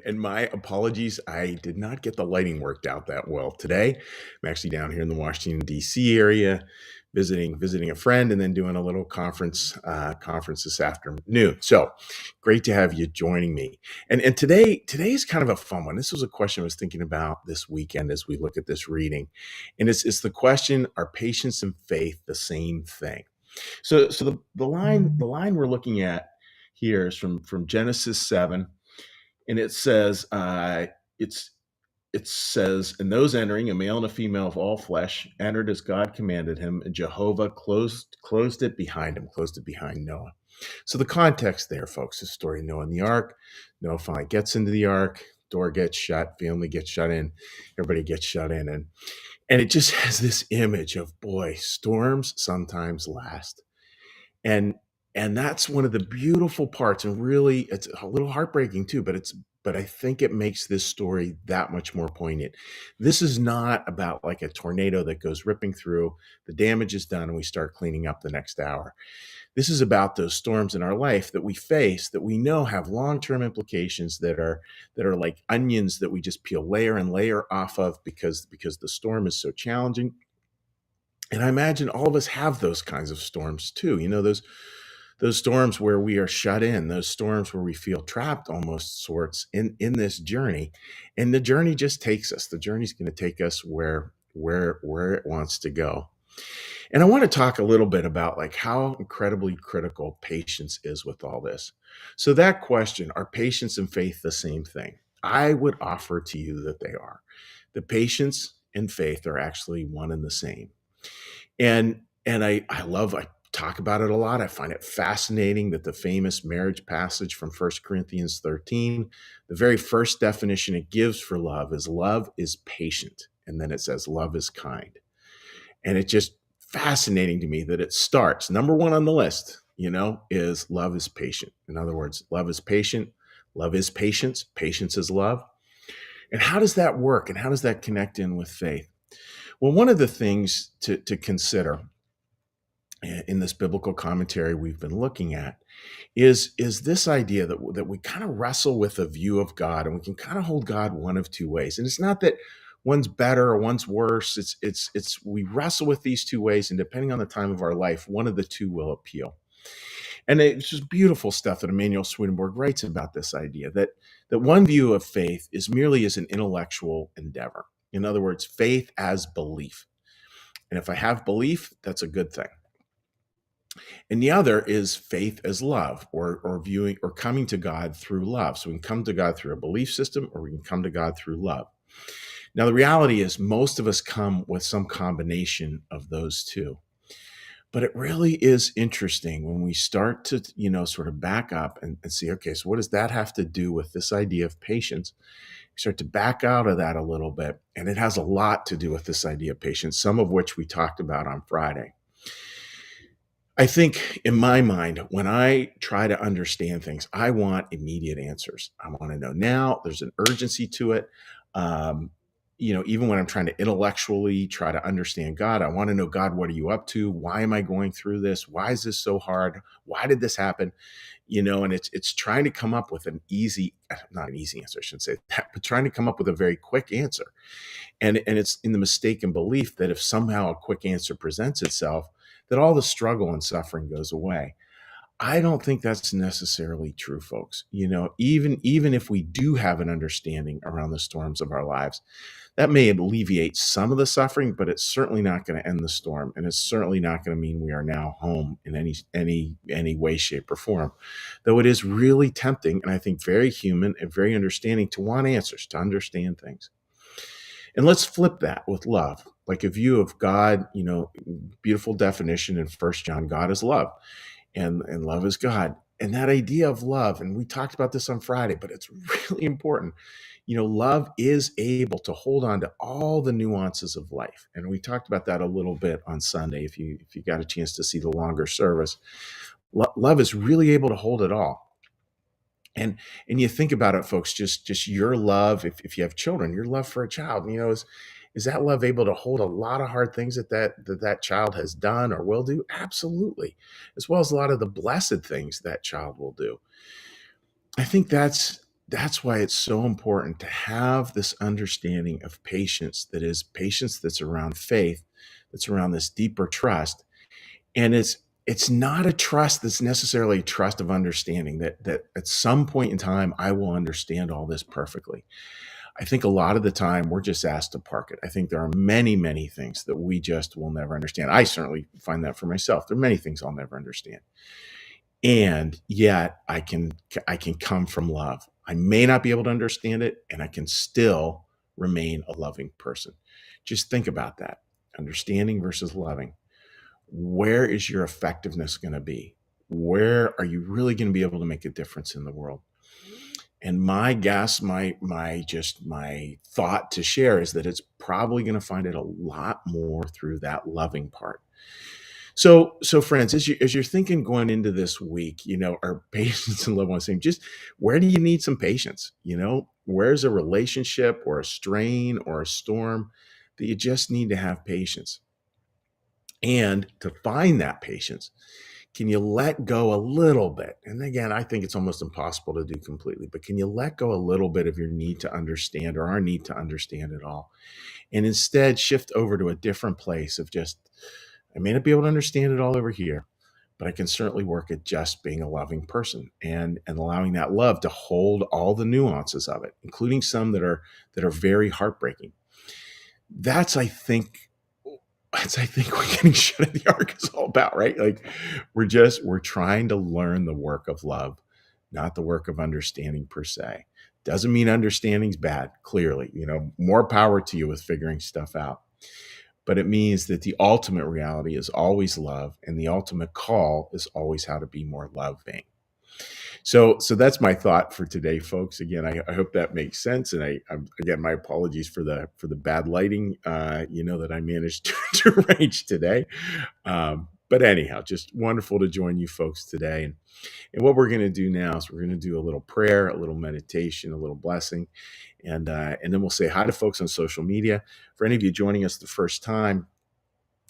And my apologies, I did not get the lighting worked out that well today. I'm actually down here in the Washington D.C. area, visiting a friend, and then doing a little conference this afternoon. So great to have you joining me. And today is kind of a fun one. This was a question I was thinking about this weekend as we look at this reading, and it's the question: Are patience and faith the same thing? So the line we're looking at here is from Genesis 7, and it's it says, and those entering, a male and a female of all flesh, entered as God commanded him, and Jehovah closed it behind him, closed it behind Noah. So the context there, folks, is the story of Noah in the ark. Noah finally gets into the ark, door gets shut, family gets shut in, everybody gets shut in, and it just has this image of, boy, storms sometimes last. And and that's one of the beautiful parts, and really it's a little heartbreaking too, but I think it makes this story that much more poignant. This is not about like a tornado that goes ripping through, the damage is done, and we start cleaning up the next hour. This is about those storms in our life that we face that we know have long-term implications that are like onions that we just peel layer and layer off of because the storm is so challenging. And I imagine all of us have those kinds of storms too. Those storms where we are shut in, those storms where we feel trapped almost sorts in this journey. And the journey just takes us. The journey's going to take us where it wants to go. And I want to talk a little bit about like how incredibly critical patience is with all this. So that question, are patience and faith the same thing? I would offer to you that they are. The patience and faith are actually one and the same. And I talk about it a lot. I find it fascinating that the famous marriage passage from 1 Corinthians 13, the very first definition it gives for love is patient. And then it says love is kind. And it's just fascinating to me that it starts, number one on the list, is love is patient. In other words, love is patient, love is patience, patience is love. And how does that work? And how does that connect in with faith? Well, one of the things to consider in this biblical commentary we've been looking at is this idea that we kind of wrestle with a view of God, and we can kind of hold God one of two ways. And it's not that one's better or one's worse. It's we wrestle with these two ways, and depending on the time of our life, one of the two will appeal. And it's just beautiful stuff that Emmanuel Swedenborg writes about this idea that one view of faith is merely as an intellectual endeavor. In other words, faith as belief. And if I have belief, that's a good thing. And the other is faith as love, or viewing or coming to God through love. So we can come to God through a belief system, or we can come to God through love. Now, the reality is most of us come with some combination of those two. But it really is interesting when we start to, sort of back up and see, okay, so what does that have to do with this idea of patience? We start to back out of that a little bit. And it has a lot to do with this idea of patience, some of which we talked about on Friday. I think in my mind, when I try to understand things, I want immediate answers. I want to know now. There's an urgency to it. Um, Even when I'm trying to intellectually try to understand God, I want to know, God, what are you up to? Why am I going through this? Why is this so hard? Why did this happen? And it's trying to come up with not an easy answer, I shouldn't say that, but trying to come up with a very quick answer. And it's in the mistaken belief that if somehow a quick answer presents itself, that all the struggle and suffering goes away. I don't think that's necessarily true, folks. Even if we do have an understanding around the storms of our lives, that may alleviate some of the suffering, but it's certainly not going to end the storm, and it's certainly not going to mean we are now home in any way, shape, or form. Though it is really tempting, and I think very human and very understanding, to want answers, to understand things. And let's flip that with love, like a view of God, beautiful definition in 1 John: God is love, and love is God. And that idea of love, and we talked about this on Friday, but it's really important. Love is able to hold on to all the nuances of life. And we talked about that a little bit on Sunday, if you got a chance to see the longer service. Love is really able to hold it all. And you think about it, folks, just your love, if you have children, your love for a child, is that love able to hold a lot of hard things that child has done or will do? Absolutely. As well as a lot of the blessed things that child will do. I think that's that's why it's so important to have this understanding of patience, that is patience that's around faith, that's around this deeper trust. And it's not a trust that's necessarily a trust of understanding that at some point in time I will understand all this perfectly. I think a lot of the time we're just asked to park it. I think there are many, many things that we just will never understand. I certainly find that for myself. There are many things I'll never understand. And yet I can come from love. I may not be able to understand it, and I can still remain a loving person. Just think about that. Understanding versus loving. Where is your effectiveness going to be? Where are you really going to be able to make a difference in the world? And my guess, my thought to share is that it's probably going to find it a lot more through that loving part. So friends, as you're thinking going into this week, are patience and love one the same? Just where do you need some patience? Where's a relationship or a strain or a storm that you just need to have patience? And to find that patience, can you let go a little bit? And again, I think it's almost impossible to do completely, but can you let go a little bit of your need to understand or our need to understand it all? And instead shift over to a different place of just, I may not be able to understand it all over here, but I can certainly work at just being a loving person and allowing that love to hold all the nuances of it, including some that are very heartbreaking. That's I think what getting shut of the ark is all about, right? Like we're trying to learn the work of love, not the work of understanding per se. Doesn't mean understanding's bad, clearly. More power to you with figuring stuff out. But it means that the ultimate reality is always love, and the ultimate call is always how to be more loving. So that's my thought for today, folks. Again, I hope that makes sense, and again, my apologies for the bad lighting, that I managed to arrange today. But anyhow, just wonderful to join you folks today. And what we're going to do now is we're going to do a little prayer, a little meditation, a little blessing, and then we'll say hi to folks on social media. For any of you joining us the first time,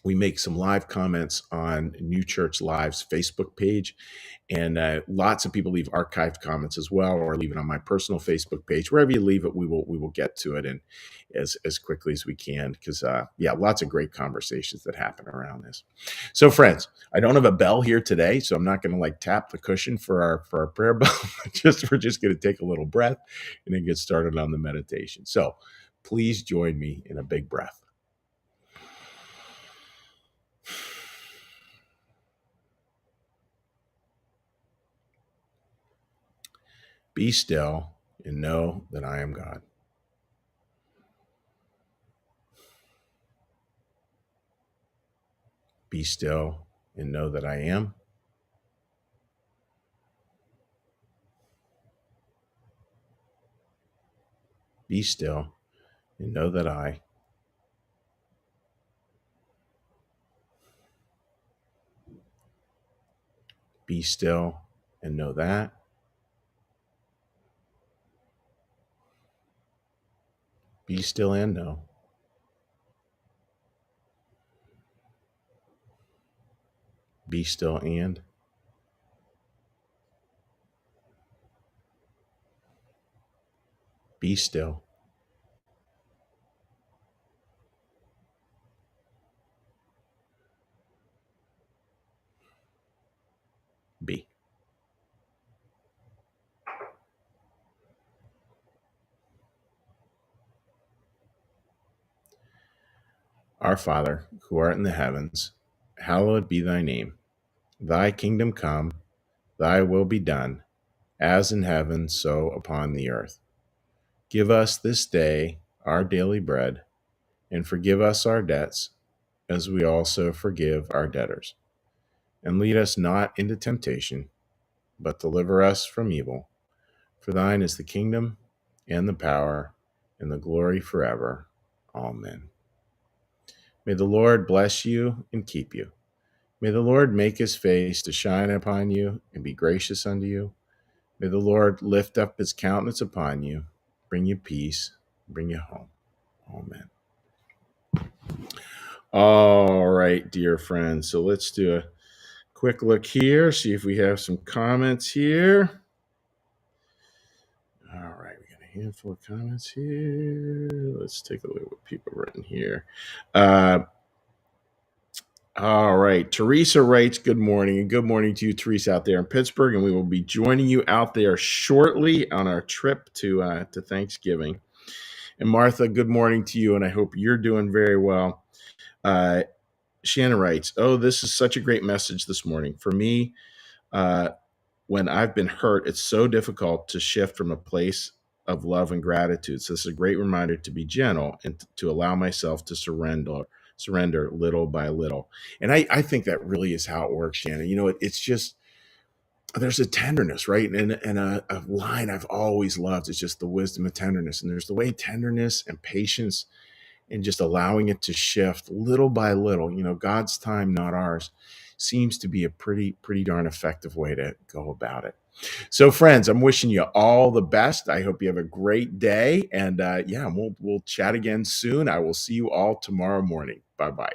we make some live comments on New Church Live's Facebook page. And lots of people leave archived comments as well, or leave it on my personal Facebook page. Wherever you leave it, we will get to it and as quickly as we can, because lots of great conversations that happen around this. So friends, I don't have a bell here today, so I'm not going to tap the cushion for our prayer bell. We're just going to take a little breath and then get started on the meditation. So please join me in a big breath. Be still and know that I am God. Be still and know that I am. Be still and know that I. Be still and know that. Be still and know. Be still and. Be still. Be. Our Father, who art in the heavens, hallowed be thy name. Thy kingdom come, thy will be done, as in heaven, so upon the earth. Give us this day our daily bread, and forgive us our debts, as we also forgive our debtors. And lead us not into temptation, but deliver us from evil. For thine is the kingdom, and the power, and the glory forever. Amen. May the Lord bless you and keep you. May the Lord make his face to shine upon you and be gracious unto you. May the Lord lift up his countenance upon you, bring you peace, bring you home. Amen. All right, dear friends. So let's do a quick look here, see if we have some comments here. All right, we got a handful of comments here. Let's take a look at what people have written here. All right, Teresa writes, good morning, and good morning to you, Teresa, out there in Pittsburgh, and we will be joining you out there shortly on our trip to Thanksgiving. And Martha, good morning to you, and I hope you're doing very well. Shannon writes, oh, this is such a great message this morning. For me, when I've been hurt, it's so difficult to shift from a place of love and gratitude. So this is a great reminder to be gentle and to allow myself to surrender little by little. And I think that really is how it works, Shannon. You know, it's just, there's a tenderness, right? And a line I've always loved is just the wisdom of tenderness. And there's the way tenderness and patience and just allowing it to shift little by little, you know, God's time, not ours, seems to be a pretty darn effective way to go about it. So friends, I'm wishing you all the best. I hope you have a great day. And we'll chat again soon. I will see you all tomorrow morning. Bye-bye.